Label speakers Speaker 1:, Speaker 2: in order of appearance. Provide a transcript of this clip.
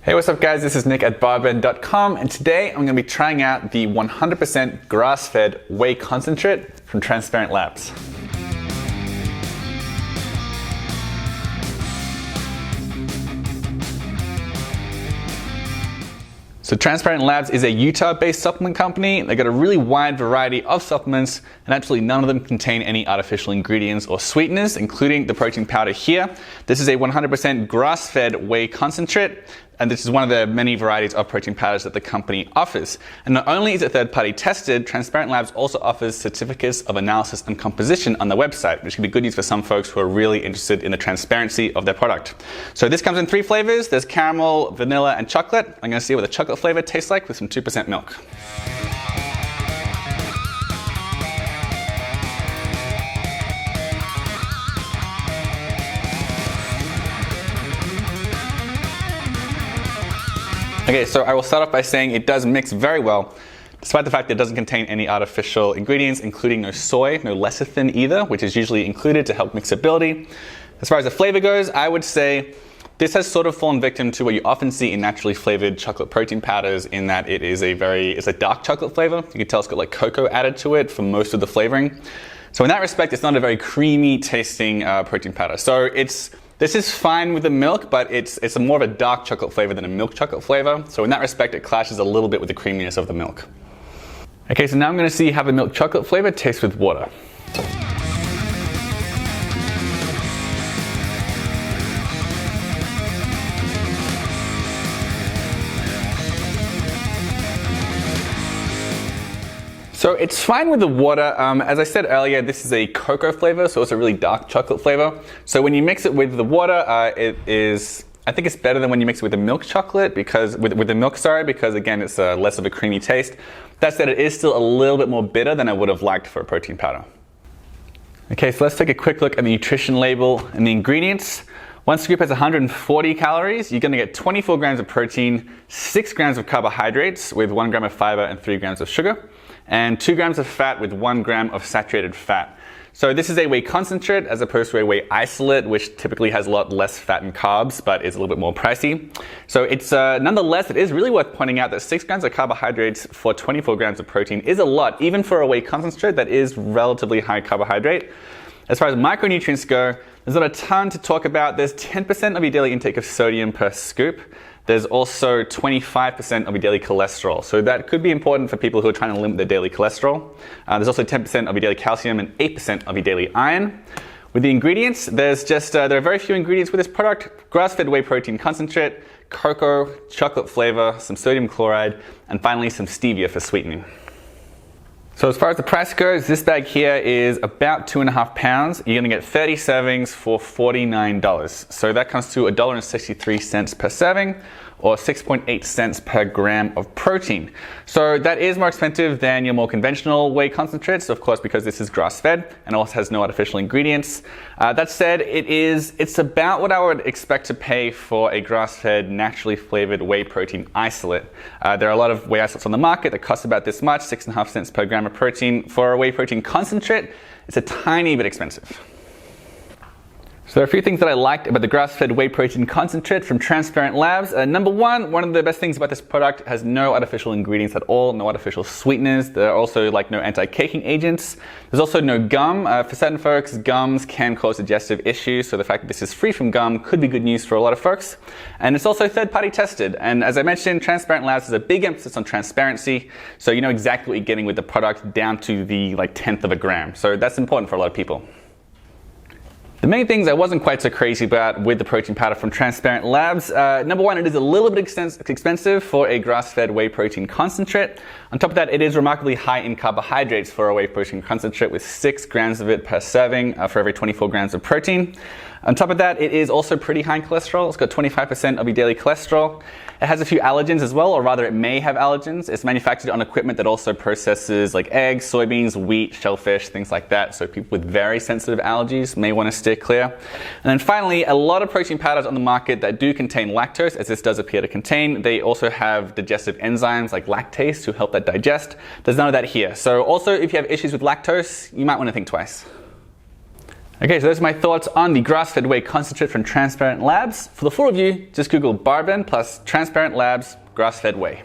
Speaker 1: Hey, what's up guys? This is Nick at BarBend.com, and today I'm going to be trying out the 100% grass-fed whey concentrate from Transparent Labs. So Transparent Labs is a Utah-based supplement company. They've got a really wide variety of supplements, and absolutely none of them contain any artificial ingredients or sweeteners, including the protein powder here. This is a 100% grass-fed whey concentrate, and this is one of the many varieties of protein powders that the company offers. And not only is it third-party tested, Transparent Labs also offers certificates of analysis and composition on their website, which can be good news for some folks who are really interested in the transparency of their product. So this comes in 3 flavors. There's caramel, vanilla, and chocolate. I'm going to see what the chocolate flavor tastes like with some 2% milk. Okay, so I will start off by saying it does mix very well, despite the fact that it doesn't contain any artificial ingredients, including no soy, no lecithin either, which is usually included to help mixability. As far as the flavor goes, I would say this has sort of fallen victim to what you often see in naturally flavored chocolate protein powders, in that it's a dark chocolate flavor. You can tell it's got like cocoa added to it for most of the flavoring. So in that respect, it's not a very creamy tasting protein powder. So this is fine with the milk, but it's more of a dark chocolate flavor than a milk chocolate flavor. So in that respect, it clashes a little bit with the creaminess of the milk. Okay, so now I'm going to see how the milk chocolate flavor tastes with water. So it's fine with the water. As I said earlier, this is a cocoa flavor, so it's a really dark chocolate flavor. So when you mix it with the water, I think it's better than when you mix it with the milk chocolate, because because again, it's less of a creamy taste. That said, it is still a little bit more bitter than I would have liked for a protein powder. Okay, so let's take a quick look at the nutrition label and the ingredients. One scoop has 140 calories. You're going to get 24 grams of protein, 6 grams of carbohydrates with 1 gram of fiber and 3 grams of sugar, and 2 grams of fat with 1 gram of saturated fat. So this is a whey concentrate as opposed to a whey isolate, which typically has a lot less fat and carbs, but is a little bit more pricey. So it's nonetheless, it is really worth pointing out that 6 grams of carbohydrates for 24 grams of protein is a lot, even for a whey concentrate that is relatively high carbohydrate. As far as micronutrients go, there's not a ton to talk about. There's 10% of your daily intake of sodium per scoop. There's also 25% of your daily cholesterol. So that could be important for people who are trying to limit their daily cholesterol. There's also 10% of your daily calcium and 8% of your daily iron. With the ingredients, there are very few ingredients with this product: grass-fed whey protein concentrate, cocoa, chocolate flavor, some sodium chloride, and finally some stevia for sweetening. So as far as the price goes, this bag here is about 2.5 pounds. You're going to get 30 servings for $49. So that comes to $1.63 per serving, or 6.8 cents per gram of protein. So that is more expensive than your more conventional whey concentrates, of course, because this is grass-fed and also has no artificial ingredients. That said, it's about what I would expect to pay for a grass-fed, naturally flavored whey protein isolate. There are a lot of whey isolates on the market that cost about this much, 6.5 cents per gram of protein. For a whey protein concentrate, it's a tiny bit expensive. So there are a few things that I liked about the grass-fed whey protein concentrate from Transparent Labs. Number one of the best things about this product has no artificial ingredients at all, no artificial sweeteners. There are also no anti-caking agents. There's also no gum. For certain folks, gums can cause digestive issues, so the fact that this is free from gum could be good news for a lot of folks. And it's also third-party tested. And as I mentioned, Transparent Labs has a big emphasis on transparency, so you know exactly what you're getting with the product down to the 1/10 of a gram. So that's important for a lot of people. The main things I wasn't quite so crazy about with the protein powder from Transparent Labs. Number one, it is a little bit expensive for a grass-fed whey protein concentrate. On top of that, it is remarkably high in carbohydrates for a whey protein concentrate, with 6 grams of it per serving for every 24 grams of protein. On top of that, it is also pretty high in cholesterol. It's got 25% of your daily cholesterol. It has a few allergens as well, or rather it may have allergens. It's manufactured on equipment that also processes eggs, soybeans, wheat, shellfish, things like that. So people with very sensitive allergies may want to steer clear. And then finally, a lot of protein powders on the market that do contain lactose, as this does appear to contain, they also have digestive enzymes like lactase to help that digest. There's none of that here. So also, if you have issues with lactose, you might want to think twice. Okay, so those are my thoughts on the Grass-Fed Whey Concentrate from Transparent Labs. For the full review, just Google BarBend plus Transparent Labs Grass-Fed Whey.